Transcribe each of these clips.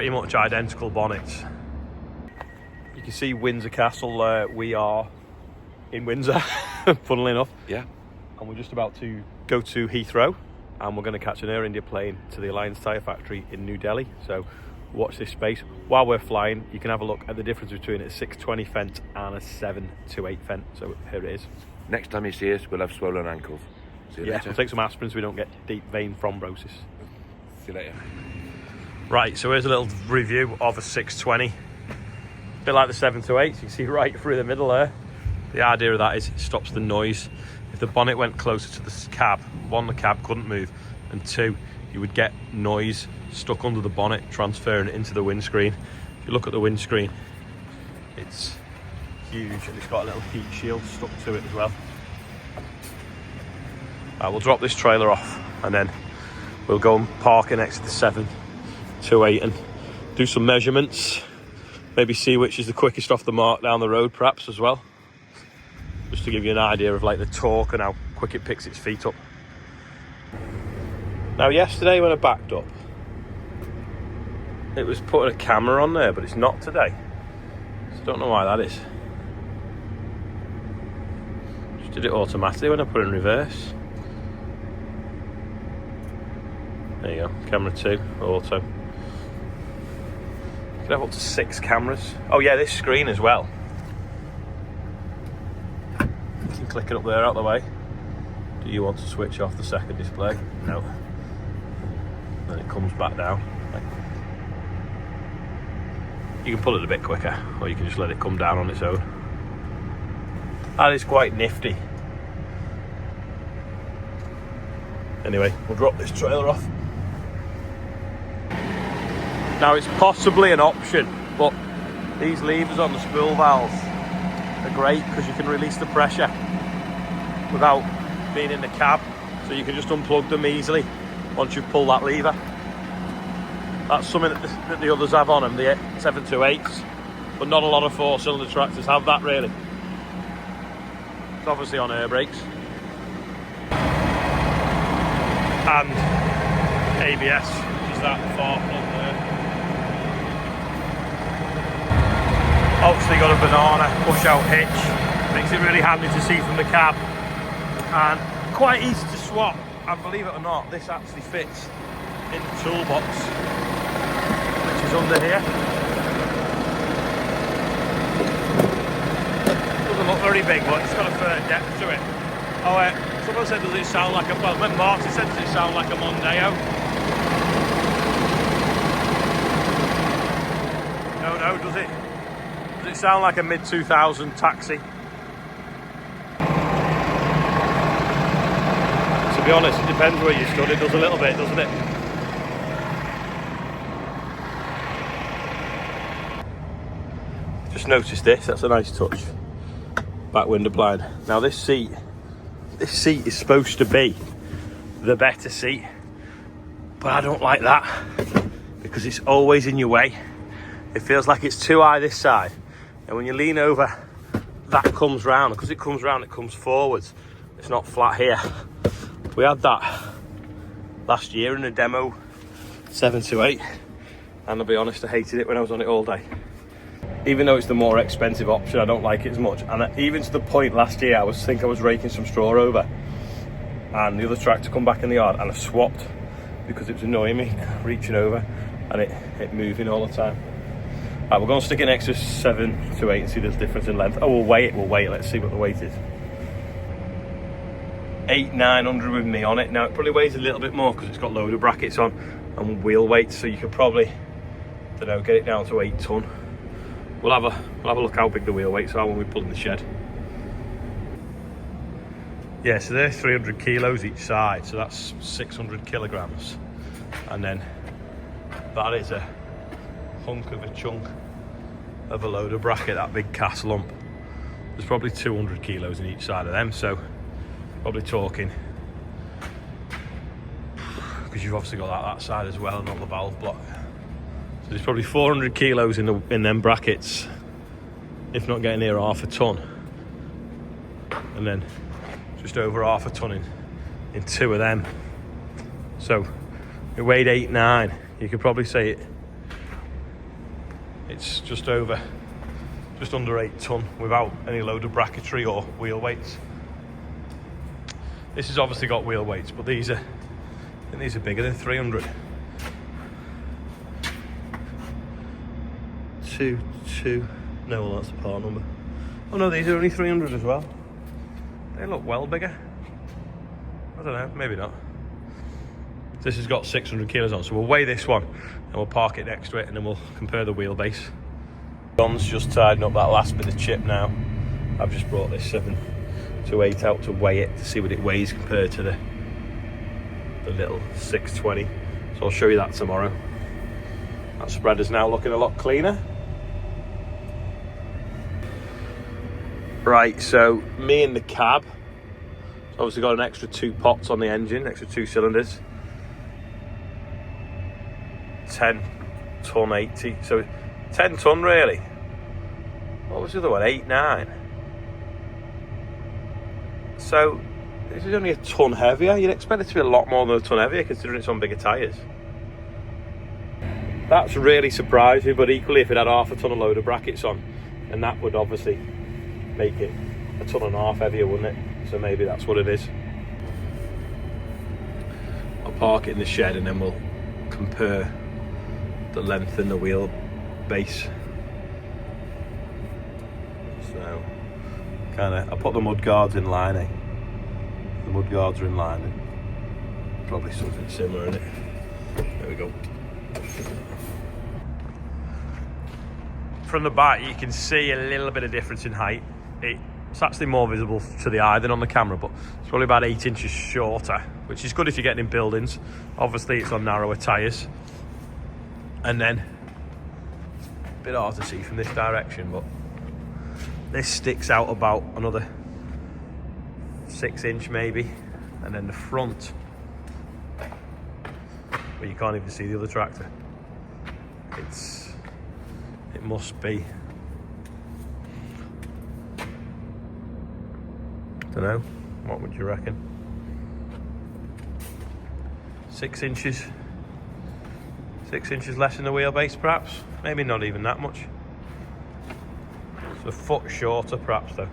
pretty much identical bonnets. You can see Windsor Castle. We are in Windsor, funnily enough. Yeah. And we're just about to go to Heathrow, and we're going to catch an Air India plane to the Alliance Tyre Factory in New Delhi. So watch this space. While we're flying, you can have a look at the difference between a 620 Fendt and a 728 Fendt. So here it is. Next time you see us, we'll have swollen ankles. See you later. We'll take some aspirin so we don't get deep vein thrombosis. See you later. Right, so here's a little review of a 620. A bit like the 728, so you can see right through the middle there. The idea of that is it stops the noise. If the bonnet went closer to the cab, one, the cab couldn't move, and two, you would get noise stuck under the bonnet, transferring it into the windscreen. If you look at the windscreen, it's huge, and it's got a little heat shield stuck to it as well. We'll drop this trailer off, and then we'll go and park it next to the 728 and do some measurements. Maybe see which is the quickest off the mark down the road, perhaps, as well. Just to give you an idea of like the torque and how quick it picks its feet up. Now, yesterday when I backed up, it was putting a camera on there, but it's not today. So I don't know why that is. Just did it automatically when I put it in reverse. There you go, camera 2, auto. You can have up to 6 cameras. Oh yeah, this screen as well. You can click it up there out the way. Do you want to switch off the second display? No. Then it comes back down. You can pull it a bit quicker, or you can just let it come down on its own. That is quite nifty. Anyway, we'll drop this trailer off. Now, it's possibly an option, but these levers on the spool valves are great because you can release the pressure without being in the cab, so you can just unplug them easily once you pull that lever. That's something that the others have on them, the 728s, but not a lot of 4-cylinder tractors have that really. It's obviously on air brakes and ABS, which is that far plug there. Obviously got a banana push out hitch, makes it really handy to see from the cab, and quite easy to swap. And believe it or not, this actually fits in the toolbox, which is under here. Doesn't look very big, but it's got a fair depth to it. Oh, someone said, does it sound like a, well, when Marty said, does it sound like a Mondeo? No, does it? Does it sound like a mid-2000 taxi? To be honest, it depends where you stood. It does a little bit, doesn't it? Just noticed this. That's a nice touch. Back window blind. Now this seat is supposed to be the better seat, but I don't like that because it's always in your way. It feels like it's too high this side. And when you lean over, that comes round. Because it comes round, it comes forwards. It's not flat here. We had that last year in a demo 728. And I'll be honest, I hated it when I was on it all day. Even though it's the more expensive option, I don't like it as much. And even to the point last year, I was raking some straw over. And the other tractor come back in the yard and I swapped because it was annoying me reaching over and it moving all the time. Right, we're going to stick it next to 728 and see the difference in length. Oh, we'll weigh it. Let's see what the weight is. 8,900 with me on it. Now, it probably weighs a little bit more because it's got loader brackets on and wheel weight, so you could probably, I don't know, get it down to 8 ton. We'll have a look how big the wheel weights are when we pull in the shed. Yeah, so they're 300 kilos each side, so that's 600 kilograms. And then that is a hunk of a chunk of a loader bracket, that big cast lump. There's probably 200 kilos in each side of them, so probably talking, because you've obviously got that side as well and not the valve block. So there's probably 400 kilos in them brackets, if not getting near half a ton. And then just over half a ton in 2 of them. So it weighed 8,900. You could probably say it It's just under 8 tonne without any load of bracketry or wheel weights. This has obviously got wheel weights, but I think these are bigger than 300. 2. No, well, that's the part number. Oh no, these are only 300 as well. They look well bigger. I don't know, maybe not. This has got 600 kilos on, so we'll weigh this one and we'll park it next to it, and then we'll compare the wheelbase. John's just tidying up that last bit of chip now. I've just brought this 7 to 8 out to weigh it, to see what it weighs compared to the little 620. So I'll show you that tomorrow. That spreader's now looking a lot cleaner. Right, so me and the cab. So obviously got an extra 2 pots on the engine, extra 2 cylinders. 10 tonne 80, so 10 tonne really. What was the other one? 8, 9. So this is only a tonne heavier. You'd expect it to be a lot more than a tonne heavier considering it's on bigger tyres. That's really surprising, but equally if it had half a tonne of loader brackets on, and that would obviously make it a tonne and a half heavier, wouldn't it? So maybe that's what it is. I'll park it in the shed and then we'll compare the length and the wheel base. So I put the mud guards in line, eh? The mud guards are in line, and probably something similar in it. There we go. From the back you can see a little bit of difference in height. It's actually more visible to the eye than on the camera, but it's probably about 8 inches shorter, which is good if you're getting in buildings. Obviously it's on narrower tyres. And then, a bit hard to see from this direction, but this sticks out about another 6 inch maybe. And then the front, where you can't even see the other tractor, it must be, don't know, what would you reckon? 6 inches. 6 inches less in the wheelbase, perhaps. Maybe not even that much. It's a foot shorter, perhaps, though.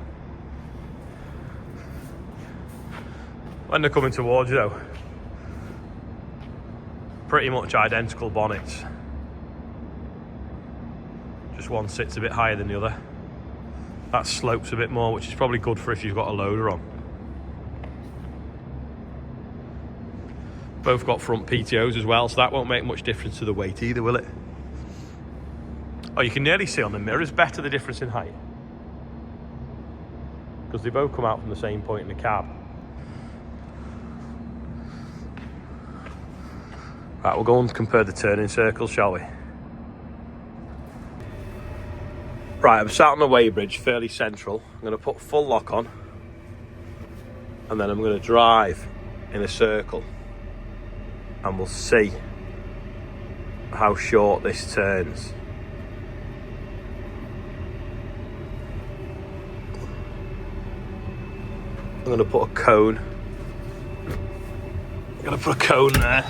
When they're coming towards you, though, pretty much identical bonnets. Just one sits a bit higher than the other. That slopes a bit more, which is probably good for if you've got a loader on. Both got front PTOs as well, so that won't make much difference to the weight either, will it? Oh, you can nearly see on the mirrors better the difference in height, because they both come out from the same point in the cab. Right, we'll go and compare the turning circles, shall we? Right, I'm sat on the weighbridge, fairly central. I'm going to put full lock on, and then I'm going to drive in a circle, and we'll see how short this turns. I'm going to put a cone. I'm going to put a cone there.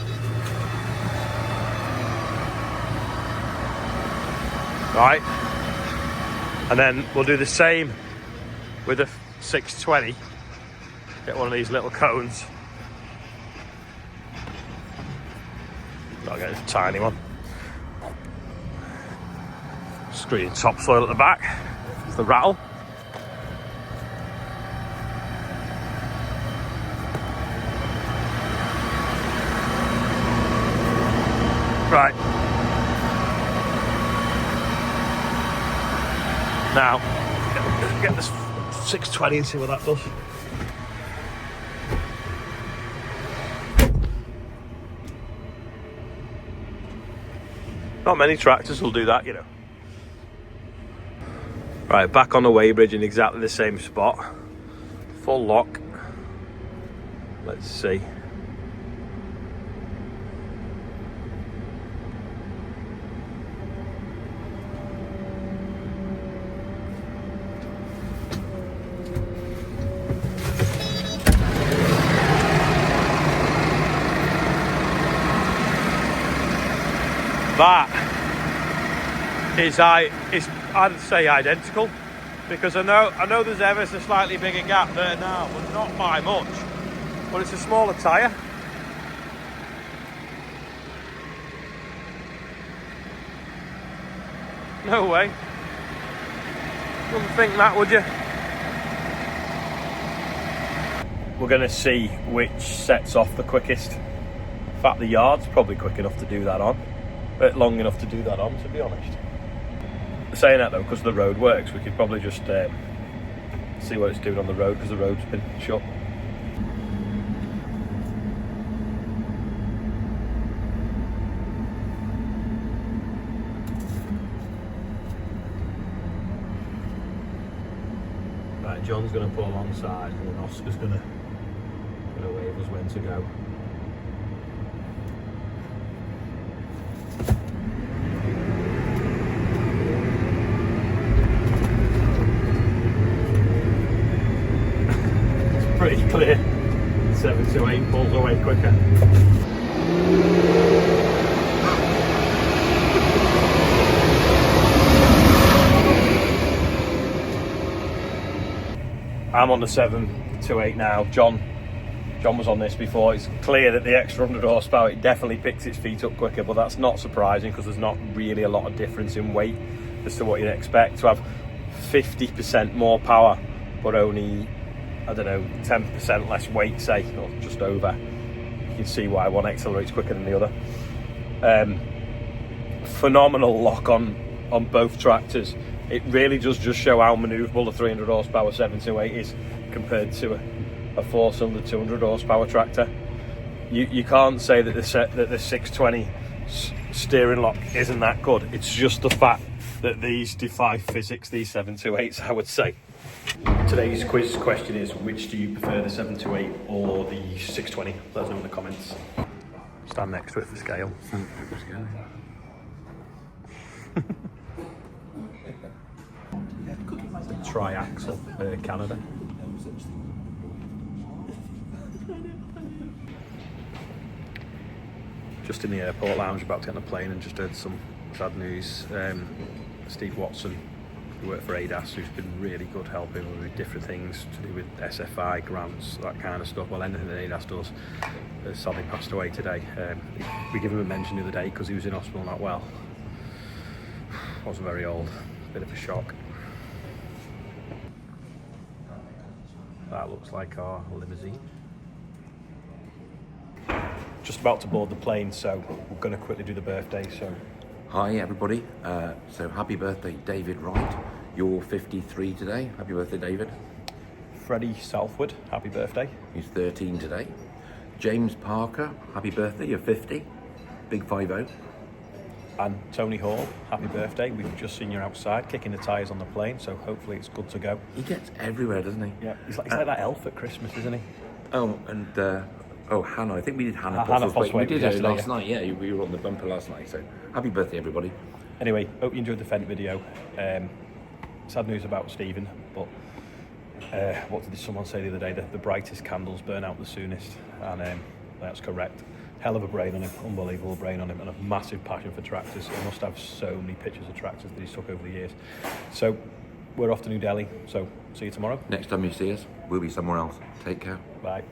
Right. And then we'll do the same with a 620. Get one of these little cones. I'll get a tiny one. Screen topsoil at the back. There's the rattle. Right. Now, get this 620 and see what that does. Not many tractors will do that, you know. Right, back on the weighbridge in exactly the same spot. Full lock. Let's see. That I'd say identical, because I know there's ever so slightly bigger gap there now, but not by much. But it's a smaller tyre. No way. Wouldn't think that, would you? We're going to see which sets off the quickest. In fact, the yard's probably quick enough to do that on. But long enough to do that on, to be honest. Saying that though, because the road works, we could probably just see what it's doing on the road, because the road's been shut. Right, John's going to pull alongside, and then Oscar's going to wave us when to go. Pretty clear. 728 pulls away quicker. I'm on the 728 now. John was on this before. It's clear that the extra 100 horsepower, it definitely picks its feet up quicker, but that's not surprising because there's not really a lot of difference in weight as to what you'd expect. To have 50% more power, but only, I don't know, 10% less weight, say, or just over. You can see why one accelerates quicker than the other. Phenomenal lock on both tractors. It really does just show how manoeuvrable the 300 horsepower 728 is compared to a 4-cylinder 200 horsepower tractor. You can't say that the 620 steering lock isn't that good. It's just the fact that these defy physics, these 728s, I would say. Today's quiz question is, which do you prefer, the 728 or the 620? Let us know in the comments. Stand next to it for scale. Tri-axle, Canada. Just in the airport lounge, about to get on a plane, and just heard some sad news. Steve Watson, who worked for ADAS, who's been really good helping with different things to do with SFI grants, that kind of stuff. Well, anything that ADAS does, has sadly passed away today. We gave him a mention the other day because he was in hospital not well. Wasn't very old, bit of a shock. That looks like our limousine. Just about to board the plane, so we're going to quickly do the birthday. So, hi everybody. So happy birthday, David Wright. You're 53 today. Happy birthday, David. Freddie Southwood, happy birthday. He's 13 today. James Parker, happy birthday. You're 50. Big 50. And Tony Hall, happy birthday. We've just seen you outside kicking the tyres on the plane, so hopefully it's good to go. He gets everywhere, doesn't he? Yeah, he's like that elf at Christmas, isn't he? Oh, and Hannah. I think we did Hannah Postlethwaite. We did it last yeah. night. Yeah, we were on the bumper last night. So happy birthday, everybody. Anyway, hope you enjoyed the Fendt video. Sad news about Stephen, but what did someone say the other day? The brightest candles burn out the soonest, and that's correct. Hell of a brain on him, unbelievable brain on him, and a massive passion for tractors. He must have so many pictures of tractors that he's took over the years. So we're off to New Delhi, so see you tomorrow. Next time you see us, we'll be somewhere else. Take care. Bye.